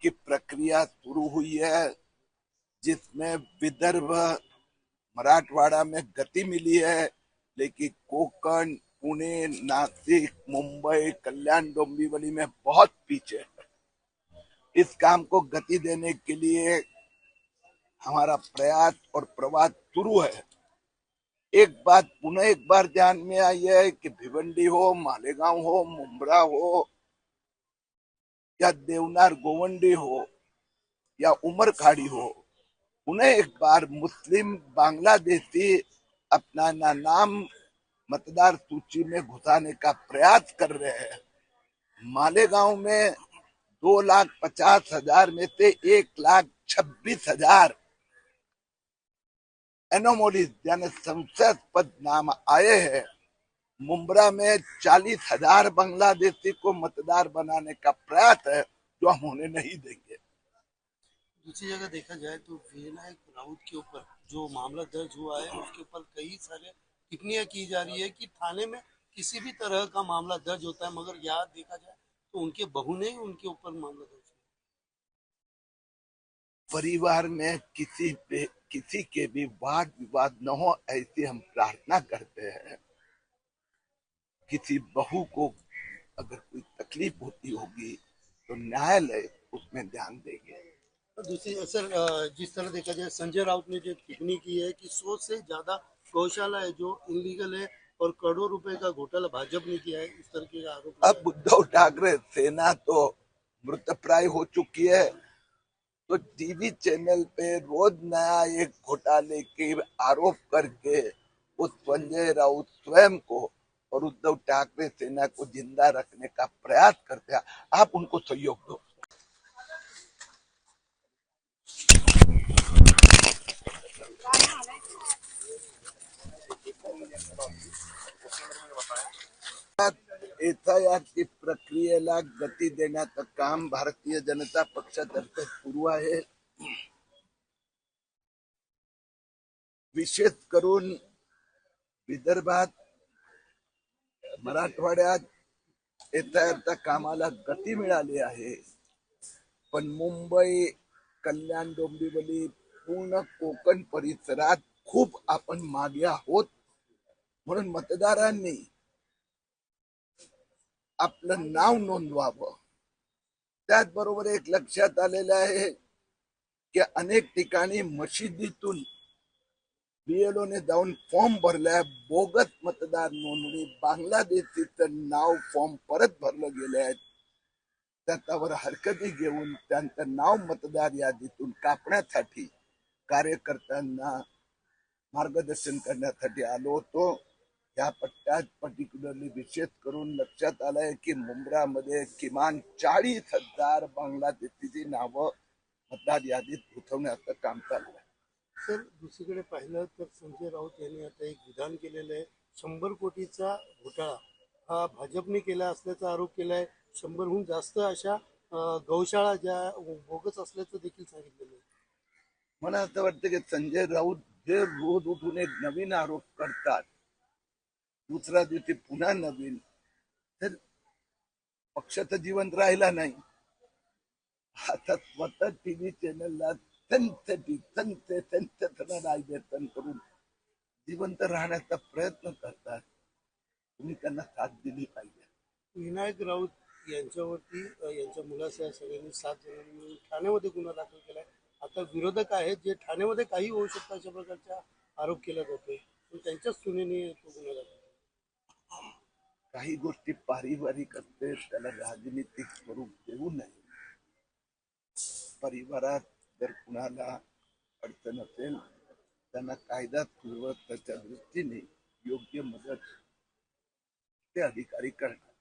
की प्रक्रिया शुरू हुई है, जिसमें विदर्भ मराठवाड़ा में गति मिली है, लेकिन कोंकण, पुणे, नासिक, मुंबई, कल्याण, डोंबिवली में बहुत पीछे है। इस काम को गति देने के लिए हमारा प्रयास और प्रवास शुरू है। एक बात पुनः एक बार ध्यान में आई है कि भिवंडी हो, मालेगांव हो, मुंब्रा हो या देवनार गोवंडी हो या उमरखाड़ी हो, उन्हें एक बार मुस्लिम बांग्लादेशी अपना नाम मतदार सूची में घुसाने का प्रयास कर रहे हैं। मालेगांव में 2,50,000 में से 1,26,000 एनोमोलीज यानी संशयास्पद नाम आए हैं। मुंब्रा में 40,000 बांग्लादेशी को मतदार बनाने का प्रयास है, जो हम होने नहीं देंगे। दूसरी जगह देखा जाए तो विनायक राउत के ऊपर जो मामला दर्ज हुआ है उसके ऊपर कई सारे टिप्पणियां की जा रही है कि थाने में किसी भी तरह का मामला दर्ज होता है, मगर यहाँ देखा जाए तो उनके बहू ने ही उनके ऊपर मामला दर्ज किया। परिवार में किसी के भी वाद विवाद न हो, ऐसी हम प्रार्थना करते हैं। किसी बहू को अगर कोई तकलीफ होती होगी तो न्यायालय उसमें ध्यान देंगे। और दूसरी सर, जिस तरह देखा जाए संजय राउत ने जो टिप्पणी की है कि 100 से ज्यादा गौशाला है जो इनलीगल है और करोड़ों रुपए का घोटाला भाजपा ने किया है, इस तरह के आरोप अब लगाए। उद्धव ठाकरे सेना तो मृतप्राय हो चुकी है, तो टीवी चैनल पे रोज नया एक घोटाले के आरोप करके उस संजय राउत स्वयं को और उद्धव ठाकरे सेना को जिंदा रखने का प्रयास करते हैं। आप उनको सहयोग दो। एसआयआर ची प्रक्रियेला गती देण्याचं काम भारतीय जनता पक्षातर्फे सुरू आहे। विशेष करून विदर्भात, मराठवाड्यात एसआयआरच्या कामाला गती मिळाली आहे, पण मुंबई, कल्याण, डोंबिवली, पूर्ण कोकण परिसरात खूप आपण मागे आहोत। म्हणून मतदारांनी आपलं नाव नोंदवावं। त्याचबरोबर एक लक्षात आलेलं आहे की अनेक ठिकाणी मशिदीतून बीएलओ ने जाऊन फॉर्म भरलाय, बोगस मतदार नोंदणी, बांगलादेशीचं नाव फॉर्म परत भरलं गेले आहेत। त्याच्यावर हरकती घेऊन त्यांचं नाव मतदार यादीतून कापण्यासाठी कार्यकर्त्यांना मार्गदर्शन करण्यासाठी आलो होतो। या पट्ट्यात पर्टिक्युलरली विशेष करून लक्षात आलंय की मुंब्रा मध्ये किमान 40,000 बांगलादेशीची नावं मतदार यादीत घुसवण्याचं काम चालू आहे। सर, दुसरीकडे पाहिलं तर संजय राऊत यांनी आता एक विधान केलेलं आहे, 100 कोटीचा घोटाळा हा भाजपने केला असल्याचा आरोप केलाय। 100हून जास्त अशा गौशाळा ज्या बोगस असल्याचं देखील सांगितलेलं आहे। मला असं वाटतं की संजय राऊत जे रोज उठून एक नवीन आरोप करतात, दुसऱ्या दिवशी पुन्हा नवीन, तर पक्ष तर जिवंत राहिला नाही। आता स्वतः टीव्ही चॅनलला राजन करून जिवंत राहण्याचा प्रयत्न करतात। तुम्ही त्यांना साथ दिली पाहिजे। विनायक राऊत यांच्यावरती यांच्या मुलासह सगळ्यांनी 7 जणांनी मिळून ठाण्यामध्ये गुन्हा दाखल केलाय। आता विरोधक आहेत जे ठाण्यामध्ये काही होऊ शकतं अशा प्रकारचा आरोप केला जातोय, पण त्यांच्याच सुनेने तो गुन्हा दाखल केला। काही गोष्टी पारिवारिक असते, त्याला राजनीतिक स्वरूप देऊ नये। परिवारात जर कुणाला अडचण असेल त्यांना कायदा सुव्यवस्थेच्या दृष्टीने योग्य मदत ते अधिकारी करतात।